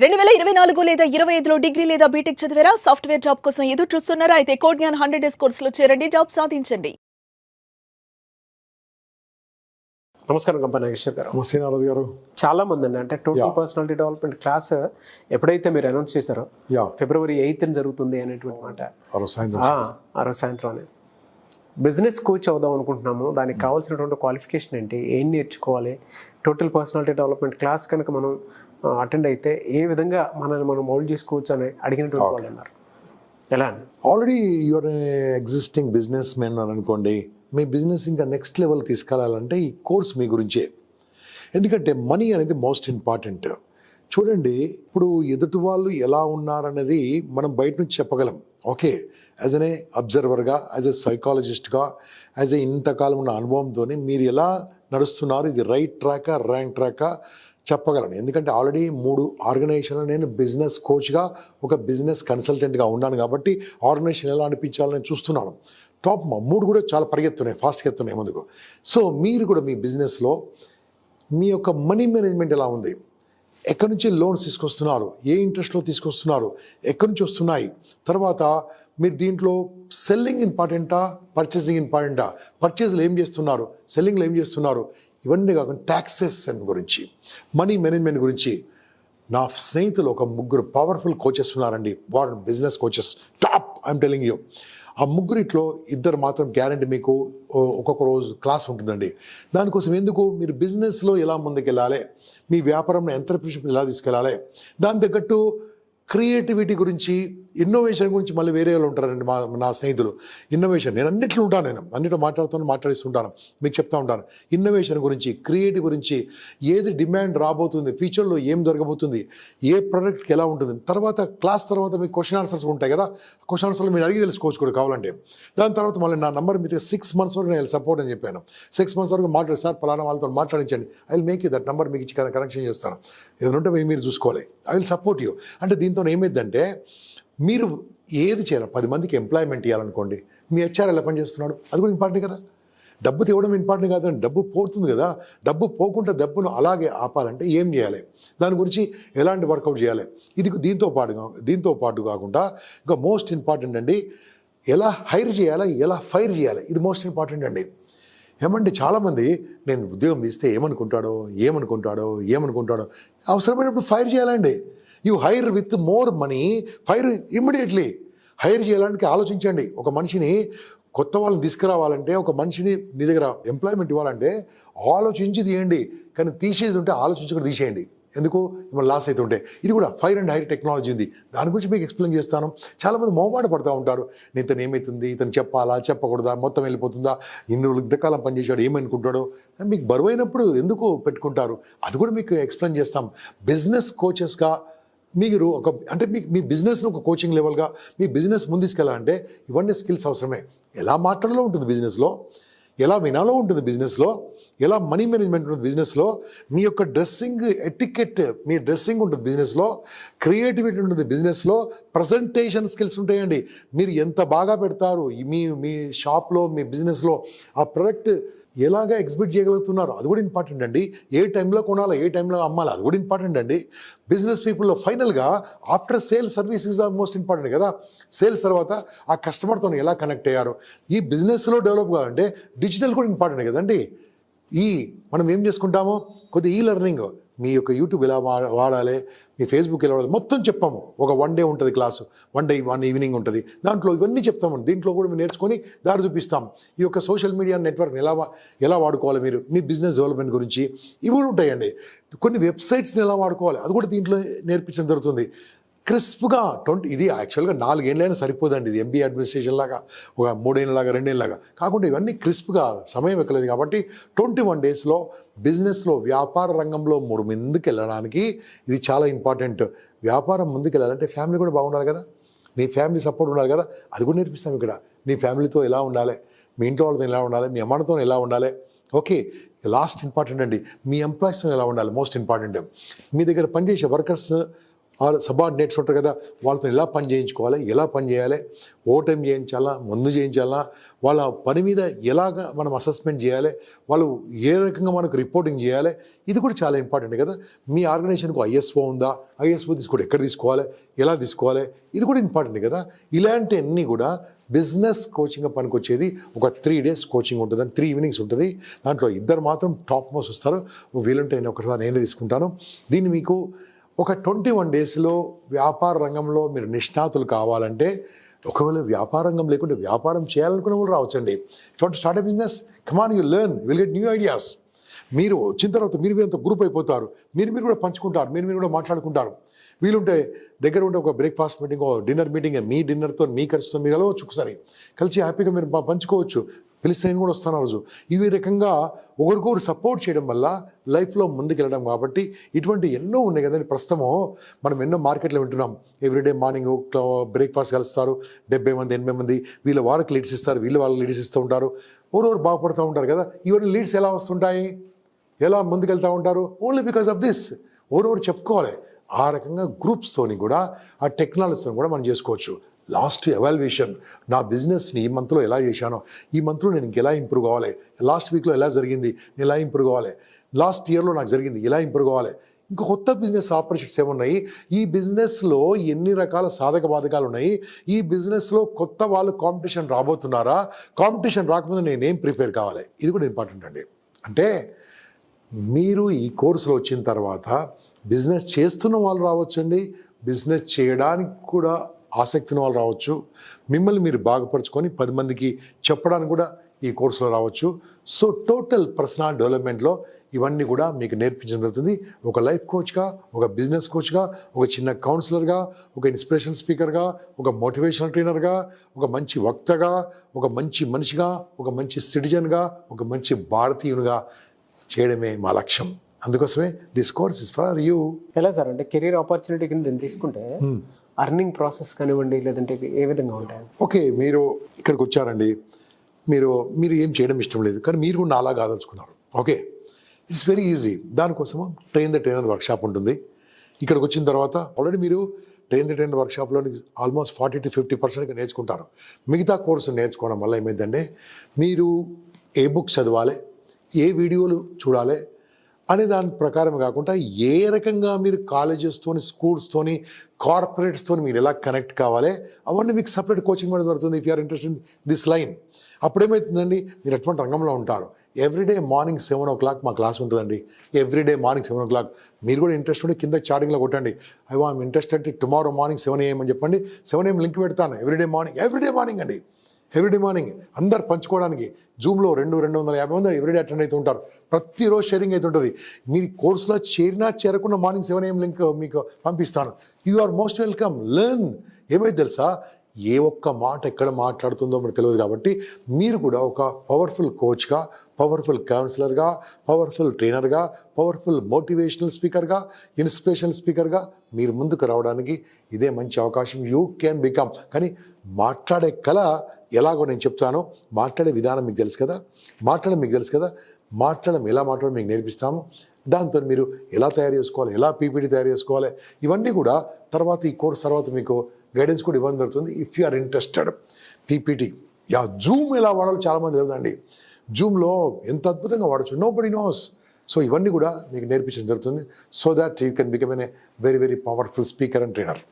2024 లేదా 25లో డిగ్రీ లేదా బీటెక్ చదివారా? సాఫ్ట్వేర్ జాబ్ కోసం ఎదురు చూస్తున్నారా? అయితే కోడ్ జ్ఞాన్ 100 డేస్ కోర్సులో చేరండి, జాబ్ సాధించండి. నమస్కారం కంపెనీ నాగేశ్వర్ గారు. నమస్తే నారద్ గారు. చాలా మంది అండి అంటే టోటల్ పర్సనాలిటీ డెవలప్మెంట్ క్లాస్ ఎప్పుడైతే మీరు అనౌన్స్ చేశారో ఫిబ్రవరి 8th జరుగుతుంది అనేటువంటి మాట. ఆ రోజు సాయంత్రం బిజినెస్ కోచ్ అవుదాం అనుకుంటున్నాము. దానికి కావాల్సినటువంటి క్వాలిఫికేషన్ ఏంటి, ఏం నేర్చుకోవాలి, టోటల్ పర్సనాలిటీ డెవలప్మెంట్ క్లాస్ కనుక మనం అటెండ్ అయితే ఏ విధంగా మనల్ని మనం మౌల్డ్ చేసుకోవచ్చు అని అడిగినటువంటి వాళ్ళు అన్నారు. ఎలా అండి? Already your existing business men అనుకోండి, మీ బిజినెస్ ఇంకా నెక్స్ట్ లెవెల్ తీసుకెళ్లాలంటే ఈ కోర్స్ మీ గురించే. ఎందుకంటే మనీ అనేది మోస్ట్ ఇంపార్టెంట్. చూడండి, ఇప్పుడు ఎదుటి వాళ్ళు ఎలా ఉన్నారనేది మనం బయట నుంచి చెప్పగలం. ఓకే, యాజ్ ఎ అబ్జర్వర్గా, యాజ్ ఎ సైకాలజిస్ట్గా, యాజ్ ఎ ఇంతకాలం ఉన్న అనుభవంతో మీరు ఎలా నడుస్తున్నారు, ఇది రైట్ ట్రాకా ర్యాంక్ ట్రాకా చెప్పగలను. ఎందుకంటే ఆల్రెడీ 3 ఆర్గనైజేషన్లో నేను బిజినెస్ కోచ్గా, ఒక బిజినెస్ కన్సల్టెంట్గా ఉన్నాను కాబట్టి ఆర్గనైజేషన్ ఎలా అనిపించాలని చూస్తున్నాను. టాప్ 3 కూడా చాలా పరిగెత్తున్నాయి, ఫాస్ట్గా ఎత్తున్నాయి ముందుకు. సో మీరు కూడా మీ బిజినెస్లో మీ యొక్క మనీ మేనేజ్మెంట్ ఎలా ఉంది, ఎక్కడి నుంచి లోన్స్ తీసుకొస్తున్నారు, ఏ ఇంట్రెస్ట్లో తీసుకొస్తున్నారు, ఎక్కడి నుంచి వస్తున్నాయి, తర్వాత మీరు దీంట్లో సెల్లింగ్ ఇంపార్టెంటా పర్చేసింగ్ ఇంపార్టెంటా, పర్చేజ్లో ఏం చేస్తున్నారు, సెల్లింగ్లో ఏం చేస్తున్నారు, ఇవన్నీ కాకుండా ట్యాక్సెస్ గురించి, మనీ మేనేజ్మెంట్ గురించి. నా స్నేహితులు ఒక 3 పవర్ఫుల్ కోచెస్ ఉన్నారండి, వారు business coaches top. I'm telling you, ఆ 3 2 మాత్రం గ్యారంటీ మీకు ఒక్కొక్క రోజు క్లాస్ ఉంటుందండి. దానికోసం ఎందుకు, మీరు బిజినెస్లో ఎలా ముందుకెళ్ళాలి, మీ వ్యాపారంలో ఎంటర్‌ప్రెన్యూర్‌షిప్ ఎలా తీసుకెళ్ళాలి, దాని తగ్గట్టు క్రియేటివిటీ గురించి, ఇన్నోవేషన్ గురించి మళ్ళీ వేరే వాళ్ళు ఉంటారండి నా స్నేహితులు. ఇన్నోవేషన్ నేను అన్నిట్లో ఉంటాను, నేను అన్నిట్లో మాట్లాడిస్తుంటాను, మీకు చెప్తా ఉంటాను. ఇన్నోవేషన్ గురించి, క్రియేటివ్ గురించి, ఏది డిమాండ్ రాబోతుంది, ఫ్యూచర్లో ఏం జరగబోతుంది, ఏ ప్రోడక్ట్కి ఎలా ఉంటుంది. తర్వాత క్లాస్ తర్వాత మీకు క్వశ్చన్ ఆన్సర్స్ ఉంటాయి కదా, క్వశ్చన్ ఆన్సర్లు మీరు అడిగి తెలుసుకోవచ్చు కూడా కావాలంటే. దాని తర్వాత మళ్ళీ నా నంబర్ మీకు 6 months వరకు నేను సపోర్ట్ అని చెప్పాను. 6 months వరకు మాట్లాడి, సార్ పలానా వాళ్ళతో మాట్లాడించండి, I will make you that number మీకు ఇచ్చి కనెక్షన్ చేస్తాను, ఏదైనా ఉంటే మీరు చూసుకోవాలి, ఐ విల్ సపోర్ట్ యూ. అంటే దీంతో ఏమైందంటే మీరు ఏది చేయాలి, 10 మందికి ఎంప్లాయ్మెంట్ ఇవ్వాలనుకోండి, మీ హెచ్ఆర్ ఎలా పని చేస్తున్నాడు, అది కూడా ఇంపార్టెంట్ కదా. డబ్బు తేవడం ఇంపార్టెంట్ కాదండి, డబ్బు పోతుంది కదా. డబ్బు పోకుండా డబ్బును అలాగే ఆపాలంటే ఏం చేయాలి, దాని గురించి ఎలాంటి వర్కౌట్ చేయాలి, ఇది దీంతో పాటు కాకుండా ఇంకా మోస్ట్ ఇంపార్టెంట్ అండి, ఎలా హైర్ చేయాలి, ఎలా ఫైర్ చేయాలి, ఇది మోస్ట్ ఇంపార్టెంట్ అండి. ఏమంటే చాలామంది నేను ఉద్యోగం ఇస్తే ఏమనుకుంటాడో అవసరమైనప్పుడు ఫైర్ చేయాలండి. You hire with more money, fire immediately. Hire చేయాలంటే ఆలోచించండి. ఒక మనిషిని కొత్త వాళ్ళని తీసుకురావాలంటే, ఒక మనిషిని మీ దగ్గర ఎంప్లాయ్మెంట్ ఇవ్వాలంటే ఆలోచించి తీయండి, కానీ తీసేది ఉంటే ఆలోచించుకుని తీసేయండి. ఎందుకు, మిమ్మల్ని లాస్ అయితే ఉంటే. ఇది కూడా ఫైర్ అండ్ హైర్ టెక్నాలజీ ఉంది, దాని గురించి మీకు ఎక్స్ప్లెయిన్ చేస్తాను. చాలామంది మొహమాట పడుతూ ఉంటారు, ఇతను ఏమవుతుంది, ఇతను చెప్పాలా చెప్పకూడదా, మొత్తం వెళ్ళిపోతుందా, ఇన్ని రోజులు ఇంతకాలం పనిచేసాడు ఏమనుకుంటాడో, మీకు బరువైనప్పుడు ఎందుకు పెట్టుకుంటారు, అది కూడా మీకు ఎక్స్ప్లెయిన్ చేస్తాం. బిజినెస్ కోచెస్గా మీరు మీ బిజినెస్ను ఒక కోచింగ్ లెవెల్గా మీ బిజినెస్ ముందుకెళ్ళాలంటే ఇవన్నీ స్కిల్స్ అవసరమే. ఎలా మాట్లాడాలో ఉంటుంది బిజినెస్లో, ఎలా వినాలో ఉంటుంది బిజినెస్లో, ఎలా మనీ మేనేజ్మెంట్ ఉంటుంది బిజినెస్లో, మీ యొక్క డ్రెస్సింగ్ ఎటికెట్, మీ డ్రెస్సింగ్ ఉంటుంది బిజినెస్లో, క్రియేటివిటీ ఉంటుంది బిజినెస్లో, ప్రజెంటేషన్ స్కిల్స్ ఉంటాయండి. మీరు ఎంత బాగా పెడతారు మీ షాప్లో, మీ బిజినెస్లో ఆ ప్రోడక్ట్ ఎలాగా ఎగ్జిబిట్ చేయగలుగుతున్నారు, అది కూడా ఇంపార్టెంట్ అండి. ఏ టైంలో కొనాలి, ఏ టైంలో అమ్మాలి, అది కూడా ఇంపార్టెంట్ అండి. బిజినెస్ పీపుల్లో ఫైనల్గా after sale service is the most important కదా. సేల్స్ తర్వాత ఆ కస్టమర్తో ఎలా కనెక్ట్ అయ్యారు, ఈ బిజినెస్లో డెవలప్ కావాలంటే డిజిటల్ కూడా ఇంపార్టెంట్ కదండి. మనం ఏం చేసుకుంటాము, కొద్దిగా లెర్నింగ్, మీ యొక్క యూట్యూబ్ ఎలా వాడాలి, మీ ఫేస్బుక్ ఎలా వాడాలి, మొత్తం చెప్పాము. ఒక 1 day ఉంటుంది క్లాసు, 1 day 1 evening ఉంటుంది, దాంట్లో ఇవన్నీ చెప్తాము. దీంట్లో కూడా మీరు నేర్చుకొని దారి చూపిస్తాం. ఈ యొక్క సోషల్ మీడియా నెట్వర్క్ని ఎలా వాడుకోవాలి, మీరు మీ బిజినెస్ డెవలప్మెంట్ గురించి ఇవి కూడా ఉంటాయండి. కొన్ని వెబ్సైట్స్ని ఎలా వాడుకోవాలి, అది కూడా దీంట్లో నేర్పించడం జరుగుతుంది. క్రిస్ప్గా ఇది యాక్చువల్గా 4 ఏళ్ళైనా సరిపోదండి. ఇది MBA అడ్మినిస్ట్రేషన్ లాగా ఒక 3 ఏళ్ళలాగా 2 ఏళ్ళలాగా కాకుండా ఇవన్నీ క్రిస్ప్గా సమయం ఎక్కలేదు కాబట్టి 21 daysలో బిజినెస్లో వ్యాపార రంగంలో ముందుకు వెళ్ళడానికి ఇది చాలా ఇంపార్టెంట్. వ్యాపారం ముందుకు వెళ్ళాలంటే ఫ్యామిలీ కూడా బాగుండాలి కదా, మీ ఫ్యామిలీ సపోర్ట్ ఉండాలి కదా, అది కూడా నేర్పిస్తాం ఇక్కడ. మీ ఫ్యామిలీతో ఎలా ఉండాలి, మీ ఇంట్లో వాళ్ళతో ఎలా ఉండాలి, మీ అమ్మతో ఎలా ఉండాలి. ఓకే, లాస్ట్ ఇంపార్టెంట్ అండి, మీ ఎంప్లాయీస్తో ఎలా ఉండాలి, మోస్ట్ ఇంపార్టెంట్. మీ దగ్గర పనిచేసే వర్కర్స్ సబార్డినేట్స్ ఉంటారు కదా, వాళ్ళతో ఎలా పని చేయించుకోవాలి, ఎలా పని చేయాలి, ఓవర్ టైం చేయించాలా, ముందు చేయించాలా, వాళ్ళ పని మీద ఎలాగ మనం అసెస్మెంట్ చేయాలి, వాళ్ళు ఏ రకంగా మనకు రిపోర్టింగ్ చేయాలి, ఇది కూడా చాలా ఇంపార్టెంట్ కదా. మీ ఆర్గనైజేషన్కు ఐఎస్ఓ ఉందా, ఐఎస్ఓ తీసుకోవడం ఎక్కడ తీసుకోవాలి, ఎలా తీసుకోవాలి, ఇది కూడా ఇంపార్టెంట్ కదా. ఇలాంటివన్నీ కూడా బిజినెస్ కోచింగ్ పనికొచ్చేది. ఒక 3 days కోచింగ్ ఉంటుంది, 3 evenings ఉంటుంది. దాంట్లో 2 మాత్రం టాప్ మోస్ట్ వస్తారు. వీలుంటే నేను ఒకసారి నేనే తీసుకుంటాను. దీన్ని మీకు ఒక 21 daysలో వ్యాపార రంగంలో మీరు నిష్ణాతులు కావాలంటే, ఒకవేళ వ్యాపార రంగం లేకుంటే వ్యాపారం చేయాలనుకున్న వాళ్ళు రావచ్చండి. If start a business, come on, you learn, will get new ideas. మీరు వచ్చిన తర్వాత మీరు అంత గ్రూప్ అయిపోతారు, మీరు కూడా పంచుకుంటారు, మీరు కూడా మాట్లాడుకుంటారు. వీలుంటే దగ్గర ఉంటే ఒక బ్రేక్ఫాస్ట్ మీటింగ్, డిన్నర్ మీటింగ్, మీ డిన్నర్తో మీ ఖర్చుతో మీరు వెళ్ళవచ్చు, ఒకసారి కలిసి హ్యాపీగా మీరు పంచుకోవచ్చు. పిలిస్తే నేను కూడా వస్తాను ఆ రోజు. ఈ రకంగా ఒకరికొకరు సపోర్ట్ చేయడం వల్ల లైఫ్లో ముందుకెళ్ళడం. కాబట్టి ఇటువంటి ఎన్నో ఉన్నాయి కదండి. ప్రస్తుతము మనం ఎన్నో మార్కెట్లో వింటున్నాం, ఎవ్రీడే మార్నింగ్ బ్రేక్ఫాస్ట్ కలుస్తారు, 70 మంది 80 మంది, వీళ్ళ వాళ్ళకి లీడ్స్ ఇస్తారు, వీళ్ళు వాళ్ళకి లీడ్స్ ఇస్తూ ఉంటారు, ఎవరెవరు బాగుపడుతూ ఉంటారు కదా. ఇవన్నీ లీడ్స్ ఎలా వస్తుంటాయి, ఎలా ముందుకెళ్తూ ఉంటారు, ఓన్లీ బికాస్ ఆఫ్ దిస్. ఎవరెవరు చెప్పుకోవాలి. ఆ రకంగా గ్రూప్స్తోని కూడా, ఆ టెక్నాలజీతో కూడా మనం చేసుకోవచ్చు. లాస్ట్ ఎవాల్యుయేషన్, నా బిజినెస్ని ఈ మంత్లో ఎలా చేశానో, ఈ మంత్లో నేను ఇంకెలా ఇంప్రూవ్ కావాలి, లాస్ట్ వీక్లో ఎలా జరిగింది, నేను ఎలా ఇంప్రూవ్ కావాలి, లాస్ట్ ఇయర్లో నాకు జరిగింది ఎలా ఇంప్రూవ్ కావాలి, ఇంకా కొత్త బిజినెస్ ఆపర్చునిటీస్ ఏమున్నాయి, ఈ బిజినెస్లో ఎన్ని రకాల సాధక బాధకాలు ఉన్నాయి, ఈ బిజినెస్లో కొత్త వాళ్ళు కాంపిటీషన్ రాబోతున్నారా, కాంపిటీషన్ రాకముందు నేనేం ప్రిపేర్ కావాలి, ఇది కూడా ఇంపార్టెంట్ అండి. అంటే మీరు ఈ కోర్సులో వచ్చిన తర్వాత బిజినెస్ చేస్తున్న వాళ్ళు రావచ్చండి, బిజినెస్ చేయడానికి కూడా ఆసక్తి ఉన్న వాళ్ళు రావచ్చు, మిమ్మల్ని మీరు బాగుపరుచుకొని 10 మందికి చెప్పడానికి కూడా ఈ కోర్సులో రావచ్చు. సో టోటల్ పర్సనల్ డెవలప్మెంట్లో ఇవన్నీ కూడా మీకు నేర్పించడం జరుగుతుంది. ఒక లైఫ్ కోచ్గా, ఒక బిజినెస్ కోచ్గా, ఒక చిన్న కౌన్సిలర్గా, ఒక ఇన్స్పిరేషన్ స్పీకర్గా, ఒక మోటివేషనల్ ట్రైనర్గా, ఒక మంచి వక్తగా, ఒక మంచి మనిషిగా, ఒక మంచి సిటిజన్గా, ఒక మంచి భారతీయునిగా చేయడమే మా లక్ష్యం. అందుకోసమే this course is for you. ఎలా సార్, అంటే కెరీర్ ఆపర్చునిటీ కింద దీన్ని తీసుకుంటే అర్నింగ్ ప్రాసెస్ కానివ్వండి, లేదంటే ఏ విధంగా ఉంటాయి? ఓకే, మీరు ఇక్కడికి వచ్చారండి, మీరు ఏం చేయడం ఇష్టం లేదు, కానీ మీరు కూడా నాలా కాదలుచుకున్నారు. Okay, it's very easy. దానికోసము ట్రైన్ ద ట్రైనర్ వర్క్షాప్ ఉంటుంది. ఇక్కడికి వచ్చిన తర్వాత ఆల్రెడీ మీరు ట్రైన్ ద ట్రైనర్ వర్క్షాప్లో ఆల్మోస్ట్ 40 to 50% నేర్చుకుంటారు. మిగతా కోర్సు నేర్చుకోవడం వల్ల ఏమైందంటే, మీరు ఏ బుక్స్ చదవాలి, ఏ వీడియోలు చూడాలి అనే దాని ప్రకారం కాకుండా, ఏ రకంగా మీరు కాలేజెస్తోని, స్కూల్స్తోని, కార్పొరేట్స్తోని మీరు ఎలా కనెక్ట్ కావాలి, అవన్నీ మీకు సపరేట్ కోచింగ్ కూడా దొరుకుతుంది. If you are interest in this line, అప్పుడేమవుతుందండి, మీరు అటువంటి రంగంలో ఉంటారు. ఎవ్రీడే మార్నింగ్ 7 o'clock మా క్లాస్ ఉంటుందండి. Everyday morning 7 o'clock. మీరు కూడా ఇంట్రెస్ట్ ఉంటే కింద చాటింగ్లో కొట్టండి, I warm interested tomorrow morning 7 AM అని చెప్పండి. 7 AM లింక్ పెడతాను. ఎవ్రీడే మార్నింగ్ అండి, ఎవ్రీడే మార్నింగ్ అందరు పంచుకోవడానికి. జూమ్లో 250 మంది ఎవ్రీడే అటెండ్ అవుతూ ఉంటారు. ప్రతిరోజు షేరింగ్ అవుతుంటుంది. మీరు కోర్సులో చేరకుండా మార్నింగ్ 7 AM లింక్ మీకు పంపిస్తాను. You are most welcome, learn. ఏమైతే తెలుసా, ఏ ఒక్క మాట ఎక్కడ మాట్లాడుతుందో మనకు తెలియదు. కాబట్టి మీరు కూడా ఒక పవర్ఫుల్ కోచ్గా, పవర్ఫుల్ కౌన్సిలర్గా, పవర్ఫుల్ ట్రైనర్గా, పవర్ఫుల్ మోటివేషనల్ స్పీకర్గా, ఇన్స్పిరేషనల్ స్పీకర్గా మీరు ముందుకు రావడానికి ఇదే మంచి అవకాశం. You can become. కానీ మాట్లాడే కళ ఎలాగో నేను చెప్తాను. మాట్లాడే విధానం మీకు తెలుసు కదా, మాట్లాడడం ఎలా మాట్లాడడం మీకు నేర్పిస్తాము. దాంతో మీరు ఎలా తయారు చేసుకోవాలి, ఎలా పీపీటీ తయారు చేసుకోవాలి, ఇవన్నీ కూడా తర్వాత ఈ కోర్స్ తర్వాత మీకు గైడెన్స్ కూడా ఇవ్వడం జరుగుతుంది. If you are interested. PPT, Zoom ఎలా వాడాలో చాలామంది లేదండి. జూమ్లో ఎంత అద్భుతంగా వాడచ్చు, నో బడీ నోస్. సో ఇవన్నీ కూడా మీకు నేర్పించడం జరుగుతుంది. So that you can become an very very powerful speaker and trainer.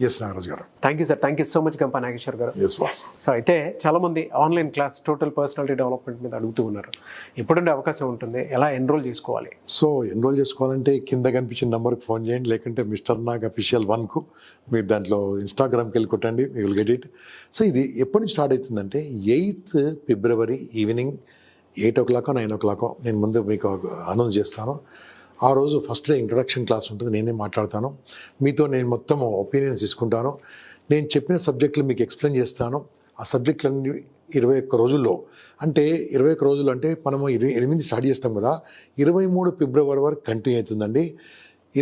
Yes Nagaraj garu. Thank you sir, thank you so much Gampa Nageshwar garu. Yes boss. So అయితే చాలామంది online class total personality development మీద అడుగుతూ ఉన్నారు. ఎప్పుడుండే అవకాశం ఉంటుంది, ఎలా ఎన్రోల్ చేసుకోవాలి? సో ఎన్రోల్ చేసుకోవాలంటే కింద కనిపించిన నెంబర్కి ఫోన్ చేయండి, లేకుంటే మిస్టర్ నాగ్ అఫీషియల్ 1కు మీరు దాంట్లో ఇన్స్టాగ్రామ్కి వెళ్ళి కొట్టండి, me will get it. So ఇది ఎప్పటి నుంచి స్టార్ట్ అవుతుందంటే 8th February evening 8 o'clock 9 o'clock నేను ముందు మీకు అనౌన్స్ చేస్తాను. ఆ రోజు ఫస్ట్ డే ఇంట్రొడక్షన్ క్లాస్ ఉంటుంది, నేనే మాట్లాడతాను. మీతో నేను మొత్తం ఒపీనియన్స్ తీసుకుంటాను. నేను చెప్పిన సబ్జెక్టులు మీకు ఎక్స్ప్లెయిన్ చేస్తాను. ఆ సబ్జెక్టులన్నీ 21 రోజుల్లో, అంటే 21 రోజులు అంటే మనము 8 స్టార్ట్ చేస్తాం కదా, 23 February వరకు కంటిన్యూ అవుతుందండి.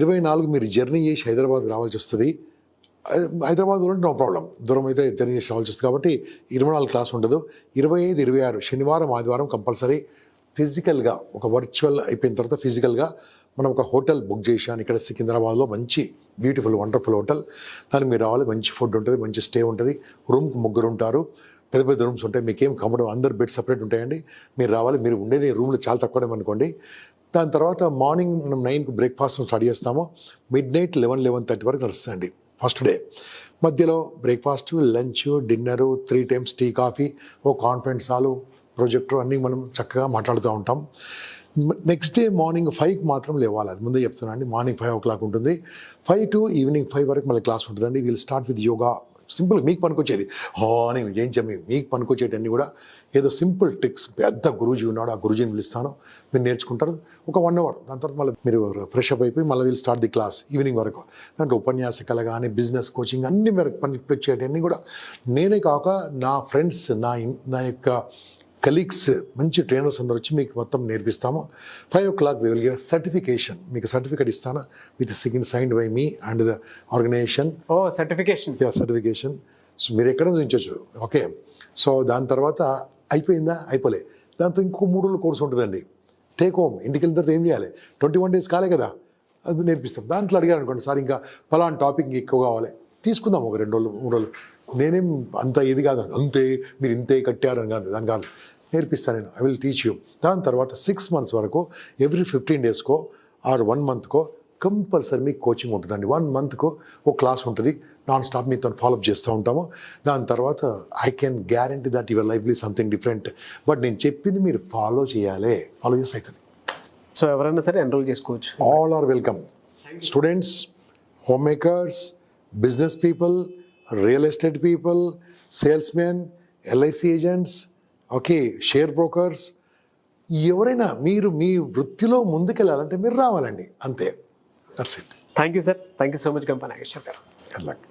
24 మీరు జర్నీ చేసి హైదరాబాద్ రావాల్సి వస్తుంది. హైదరాబాద్లో నో ప్రాబ్లం, దూరం అయితే జర్నీ చేసి రావాల్సి వస్తుంది. కాబట్టి 24 క్లాస్ ఉండదు. 25, 26 శనివారం ఆదివారం కంపల్సరీ ఫిజికల్గా, ఒక వర్చువల్ అయిపోయిన తర్వాత ఫిజికల్గా మనం ఒక హోటల్ బుక్ చేశాను ఇక్కడ సికింద్రాబాద్లో, మంచి బ్యూటిఫుల్ వండర్ఫుల్ హోటల్. దానికి మీరు రావాలి, మంచి ఫుడ్ ఉంటుంది, మంచి స్టే ఉంటుంది, రూమ్కి 3 ఉంటారు, పెద్ద పెద్ద రూమ్స్ ఉంటాయి, మీకేం కమడం, అందరు బెడ్ సపరేట్ ఉంటాయండి. మీరు రావాలి, మీరు ఉండేది రూమ్లో చాలా తక్కువనే అనుకోండి. దాని తర్వాత మార్నింగ్ మనం 9కి బ్రేక్ఫాస్ట్ స్టార్ట్ చేస్తాము, మిడ్ నైట్ 11-11:30 వరకు నడుస్తుందండి ఫస్ట్ డే. మధ్యలో breakfast, lunch, dinner, 3 times tea, coffee, ఓ కాన్ఫరెన్స్ హాలు, ప్రొజెక్టర్ అన్నీ మనం చక్కగా మాట్లాడుతూ ఉంటాం. నెక్స్ట్ డే మార్నింగ్ 5కి మాత్రం లేవాలి, అది ముందే చెప్తున్నాను అండి. మార్నింగ్ 5 o'clock ఉంటుంది, 5 to ఈవినింగ్ 5 వరకు మళ్ళీ క్లాస్ ఉంటుందండి. We'll start with yoga, simple మీకు పనికొచ్చేది అని ఏం చెప్పి మీకు పనికొచ్చేటన్నీ కూడా ఏదో సింపుల్ ట్రిక్స్. పెద్ద గురూజీ ఉన్నాడు, ఆ గురూజీని పిలుస్తాను, మీరు నేర్చుకుంటారు ఒక 1 hour. దాని తర్వాత మళ్ళీ మీరు ఫ్రెష్ అప్ అయిపోయి మళ్ళీ వీళ్ళు స్టార్ట్ ది క్లాస్ ఈవినింగ్ వరకు. దాంట్లో ఉపన్యాసకాలు కానీ, బిజినెస్ కోచింగ్ అన్ని మీరు పనికొచ్చేటన్నీ కూడా నేనే కాక నా ఫ్రెండ్స్, నా యొక్క కలీగ్స్, మంచి ట్రైనర్స్ అందరూ వచ్చి మీకు మొత్తం నేర్పిస్తాము. 5 o'clock we will give certification, మీకు సర్టిఫికేట్ ఇస్తాను with signed by me and the organization. Certification. So మీరు ఎక్కడ చూపించవచ్చు. ఓకే, సో దాని తర్వాత అయిపోయిందా? అయిపోలే. దాంతో ఇంకో 3 రోజుల కోర్సు ఉంటుందండి. టేక్ హోమ్, ఇంటికి వెళ్ళిన తర్వాత ఏం చేయాలి? 21 days కాలే కదా, అది నేర్పిస్తాం. దాంట్లో అడిగారు అనుకోండి, సార్ ఇంకా పలానా టాపిక్ ఎక్కువ కావాలి, తీసుకుందాం ఒక 2 రోజులు 3 రోజులు. నేనేం అంత ఇది కాదు, అంతే మీరు ఇంతే కట్టారని కాదు, దాని కాదు, నేర్పిస్తాను నేను. I will teach you. దాని తర్వాత 6 months వరకు ఎవ్రీ 15 daysకో ఆర్ 1 monthకో కంపల్సరీ మీకు కోచింగ్ ఉంటుందండి. 1 monthకో ఒక క్లాస్ ఉంటుంది, నాన్ స్టాప్ మీతో ఫాలోఅప్ చేస్తూ ఉంటాము. దాని తర్వాత I can guarantee that your life is something different. But నేను చెప్పింది మీరు ఫాలో చేయాలి, ఫాలో చేస్తే అవుతుంది. సో ఎవరైనా సరే ఎన్రోల్ చేసుకోవచ్చు. All are welcome. Students, home makers, business people, real estate people, salesmen, LIC agents, okay, share brokers, ఎవరైనా మీరు మీ వృత్తిలో ముందుకెళ్ళాలంటే మీరు రావాలండి, అంతే. That's it. Thank you sir, thank you so much Gampa Nageshwar గారు. Good luck.